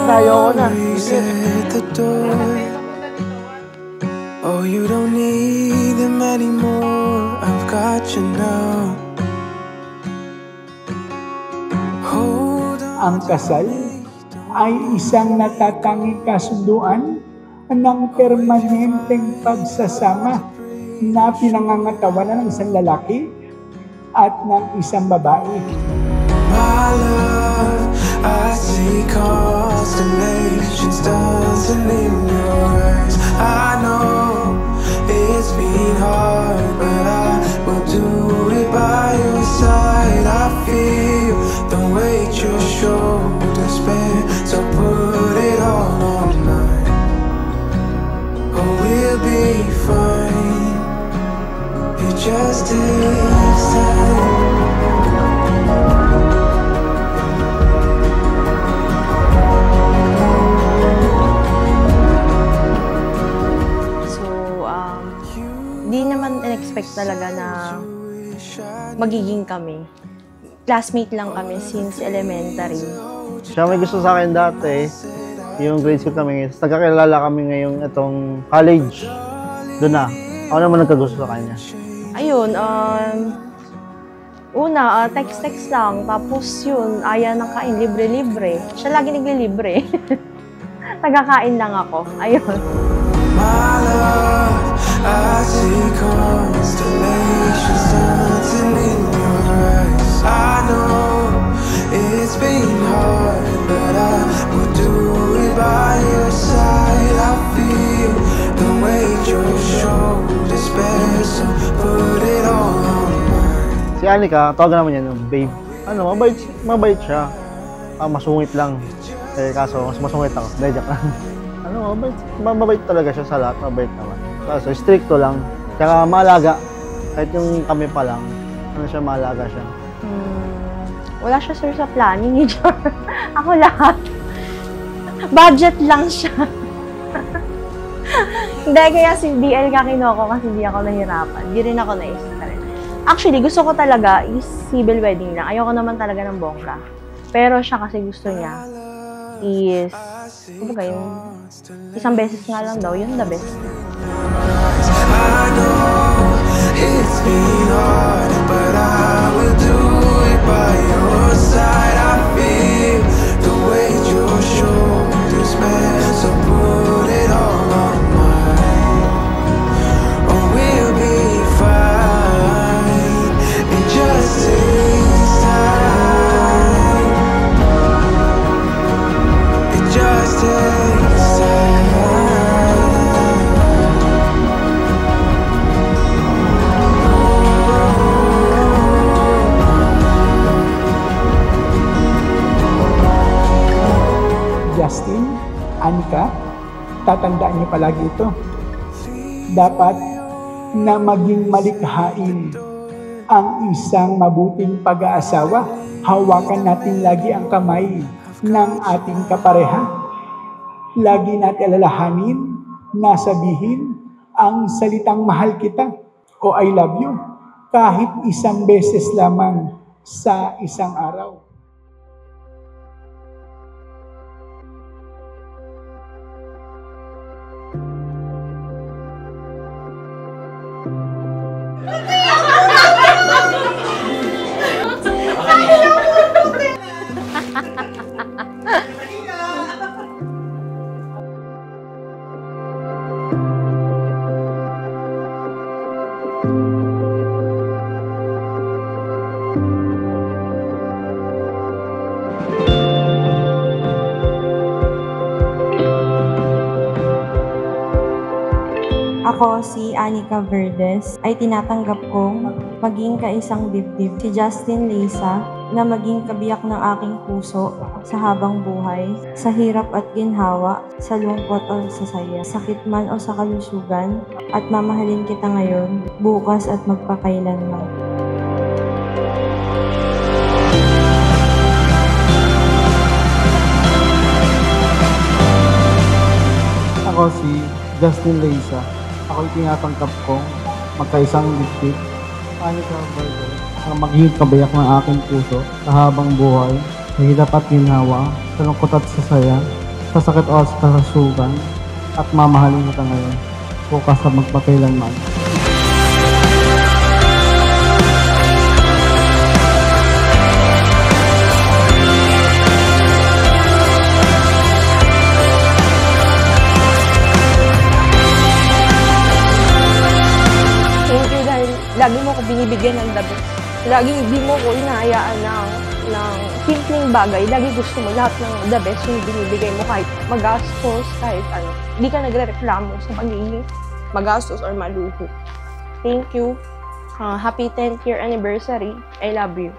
Tayo na. Oh, you don't need them anymore. I've got you now. Ang kasal ay isang natatanging kasunduan ng permanenteng pagsasama na pinangangatawanan ng isang lalaki at ng isang babae. My love, I see constellations dancing in your eyes. I know it's been hard, but I will do it by your side. I feel the weight your shoulders bear, so put it all on mine. Oh, we'll be fine. It just takes time. Di naman in-expect talaga na magiging kami. Classmate lang kami since elementary. Siya may gusto sa akin dati, yung grade school kami, nagkakilala kami ngayong itong college. Doon na. Ako naman nagkagusto sa kanya. Ayun, una, text-text lang. Tapos yun, ayaw ng kain, libre-libre. Siya lagi naglilibre. Tagakain lang ako. Ayun. My love, I see constellations dancing in your eyes. I know it's been hard, but I will do it by your side. I feel the weight your shoulders bear, so put it all on mine. Si Anika, tawagan naman yan, babe. Ano, mabait siya. Masungit lang. Eh, kaso, mas masungit ako. Dahil lang. Ano, mabait talaga siya sa lahat, mabait naman. Kaso, stricto lang. Tsaka maalaga. Kahit yung kami pa lang, ano siya, maalaga siya. Wala siya, sir, sa planning. Ako lahat. Budget lang siya. Hindi, kaya si DL ka kinoko kasi hindi ako nahirapan. Di rin ako na-stress. Actually, gusto ko talaga is civil wedding lang. Ayoko naman talaga ng bongga. Pero siya kasi gusto niya is, ano ba yun? Isang beses nga lang daw, yun the best. I know it's been hard, but I will do it by your side. I feel the weight your shoulders bear, so put it all on mine. Oh, we'll be fine. It just takes time. It just takes time. Justin, Anika, tatandaan niyo palagi ito. Dapat na maging malikhain ang isang mabuting pag-aasawa. Hawakan natin lagi ang kamay ng ating kapareha. Lagi natin alalahanin na sabihin ang salitang mahal kita o I love you kahit isang beses lamang sa isang araw. Ako, si Anika Verdes, ay tinatanggap kong maging kaisang dibdib. Si Justin Leysa, na maging kabiyak ng aking puso sa habang buhay, sa hirap at ginhawa, sa lungkot o sa saya, sakit man o sa kalusugan, at mamahalin kita ngayon, bukas at magpakailanman. Ako si Justin Leysa. Ako'y tinatanggap kong magkaisang dibdib. Anika Verdes, na maging kabiyak ng aking puso sa habang buhay, sa hirap at ginhawa, sa lungkot at sa saya, sa sakit o sa kasugan at mamahalin kita ngayon. Bukas sa magpakailanman. Thank you dahil lagi mo ko binibigyan ng the best. Lagi di mo ko inaayaan ng simpleng bagay. Lagi gusto mo lahat ng the best yung binibigay mo kahit magastos, kahit ano. Hindi ka nagre-reklamo sa pagiging magastos or maluho. Thank you. Happy 10th year anniversary. I love you.